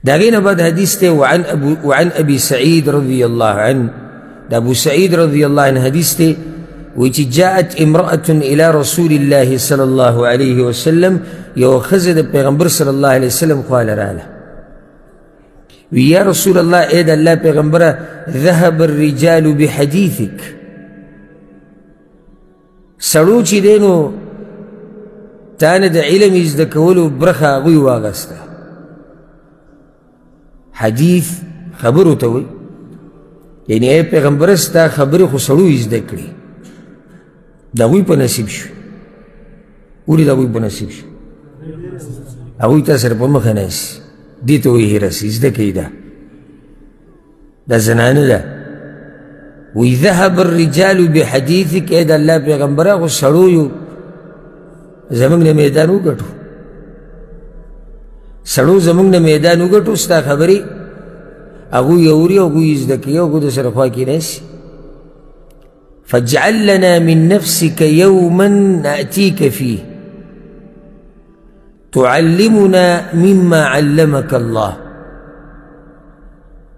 داغين بعد حديث وعن أبي سعيد رضي الله عنه، دا أبو سعيد رضي الله عنه حديث ويجي جاءت امرأة إلى رسول الله صلى الله عليه وسلم يوخزد پیغمبر صلى الله عليه وسلم قال راله ويا رسول الله ايدا الله پیغمبر ذهب الرجال بحديثك، سړو چې دینو تانه د علم زده کولو برخه هغوی واغسته. حدیث خبرو ته وایي، یعنې ای پیغمبره ستا خبرې خو سړو زده کړي، د هغوی په نصیب شو. ولې د هغوی په نصیب شو؟ هغوی تا سره په مخه ناستي، دې ته وایي هرس، زده کوي. دا زنانه ده. وی ذهب الرجال بحدیثک، ای د الله پیغمبره خو سړو یو زمونږ نه میدان وګټو، سړو زمونږ نه میدان وګټو، ستا خبرې هغوی اوري، هغوی زده کوي، هغوی د سره خوا کې ناستي. فاجعل لنا من نفسك يوما نأتيك فيه تعلمنا مما علمك الله.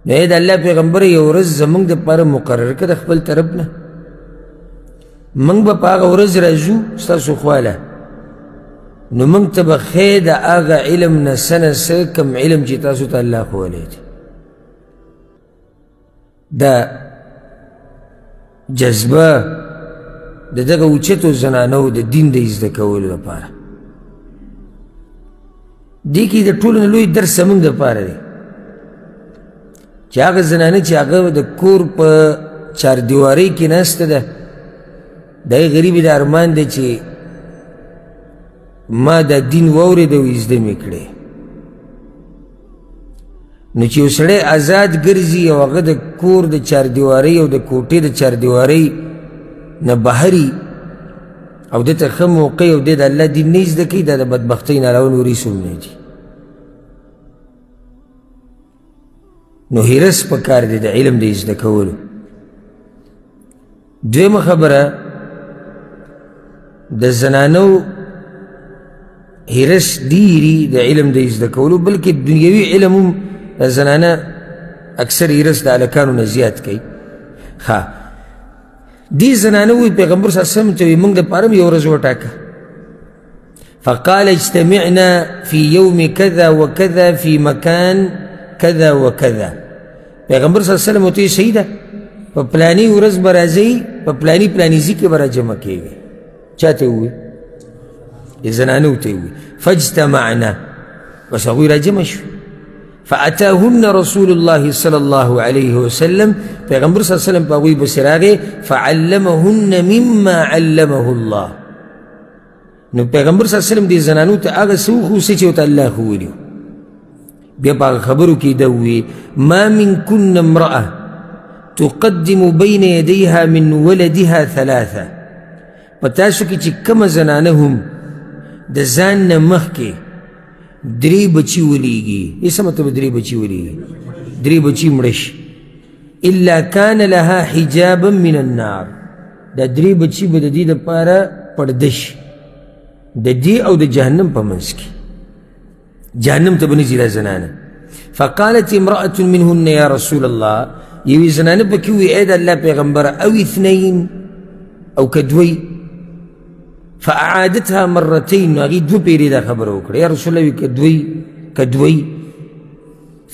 نو ای د الله پیغمبر یو ورځ زمونږ دپاره مقرر کړه د خپل طرف نه، موږ به په هغه ورځ راځو ستاسو خواله، نو موږ ته به ښې د هغه علم نه څه نه څه کوم علم چې تاسو ته الله ښوولی دی. دا جذبه د دغه اوچتو زنانو د دین د زده کولو لپاره، دې کې د ټولو نه لوی درس زموږ دپاره دی چې هغه زنانه چې هغه د کور په چاردیوارۍ کې ناسته ده، د هغې غریبې د ارمان دی چې ما دا دین واورېده او زده مې کړی. نو چې یو سړی آزاد ګرځي او هغه د کور د چاردیوارۍ او د کوټې د چاردیوارۍ نه بهري او دې ته ښه موقع او دې د الله دین نه زده کوي، دا د بدبختۍ نه علاوه نورې څه نه دي. نو هرس پکار دی د علم د زده کولو. دویمه خبره، د زنانو هرس ډېري د علم د زده کولو، بلکې دنیوي علم هم د زنانه اکثر هرس د هلکانو نه زیات کوي. ښه، دې زنانه وایي پیغمبر صلی الله علیه وسلم ته وایي موږ دپاره هم یو ورځ وټاکه. فقال اجتمعنا في يوم كذا وكذا في مكان كذا وكذا. پیغمبر صلی الله علیه وسلم ورته وایي صحیح ده، په پلاني ورځ به راځئ، په پلاني ځای کې به راجمع کېږئ. چا ته ووایي؟ زنانو ته ووایي. فاجتمعنا، بس هغوی راجمع شو. فأتاهن رسول الله صلى الله عليه وسلم، پیغمبر صلی الله علیه وسلم په هغوی پسې راغی. فعلمهن مما علمه الله. نو پیغمبر صلی الله علیه وسلم دې زنانو ته هغه څه وښوڅه چې ورته الله ښوولي. بیا په هغه خبرو کې ده ووایي ما منکن امرأة تقدم بین یدیها من ولدها ثلاثة. په تاسو کې چې کومه زنانه هم د ځان نه مخکې درې بچي ولیږي، یې څه مطلب درې بچي ولیږي؟ درې بچي مړه شي. الا کان لها حجابا من النار، دا درې بچي به د دې دپاره پرده شي د دې او د جهنم په منځ کې، جهنم ته به نه ځي دا زنانه. فقالت امرأة منهن یا رسول الله، یوې زنانه پکې ووایي ای د الله پیغمبره او اثنین او که دوی. فأعادتها مرتين، هغې دوه پیرې دا خبره وکړه یا رسول الله که دوی.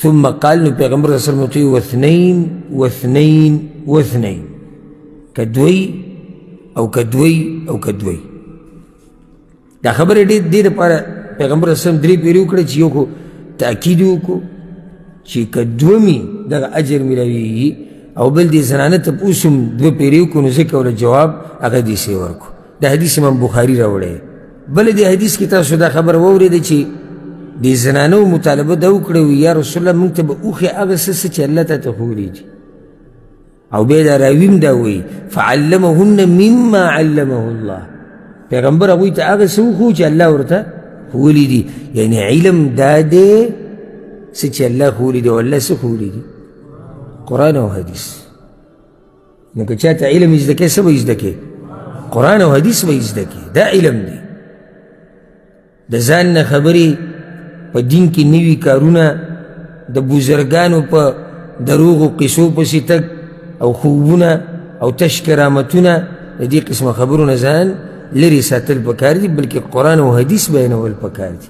ثم قال، نو پیغمبر صلی الله علیه وسلم ورته وایي واثنین واثنین واثنین، که دوی او که دوی او که دوی. دا خبرې دې دپاره پیغمبر صلی الله علیه وسلم درې پیرې وکړه چې یو خو تأکید وکړو چې که دوه مې دغه اجر میلاویږي، او بل دې زنانه تپوس هم دوه پیرې وکړو، نو ځکه وله جواب هغه داسې ورکړو. دا حدیث امام بخاري راوړی. بل دې حدیث کې تاسو دا خبر واورېده چې دې زنانو مطالبه دا وکړه وي یا رسول الله موږ ته به وښیې هغه څه چې الله تاته ښوولي دي. او بیا دا راوي هم دا وایي فعلمهن مما علمه الله، پیغمبر هغوی ته هغه څه وښوو چې الله ورته ښوولي دي. یعنې علم دا دی څه چې الله ښوولي دي، او الله څه ښوولي دي؟ قرآن او حدیث. نو که چا ته علم زده کوي څه به زده کوي؟ قرآن او حدیث به زده کوي. دا علم دی. د ځان نه خبرې په دین کې نوي کارونه د بزرګانو په دروغو قصو پسې تګ او خوبونه او تش کرامتونه د دې قسمه خبرونه ځان لرې ساتل پکار دي، بلکې قرآن او حدیث بیانول پکار دي.